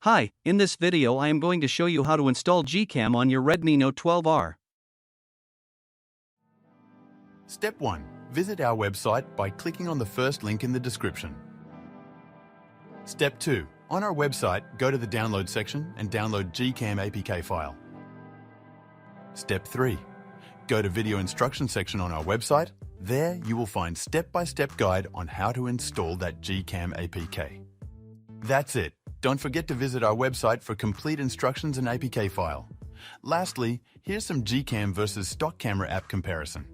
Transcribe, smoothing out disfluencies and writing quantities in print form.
Hi, in this video I am going to show you how to install GCam on your Redmi Note 12R. Step 1. Visit our website by clicking on the first link in the description. Step 2. On our website, go to the download section and download GCam APK file. Step 3. Go to video instruction section on our website. There you will find step-by-step guide on how to install that GCam APK. That's it. Don't forget to visit our website for complete instructions and APK file. Lastly, here's some GCam versus stock camera app comparison.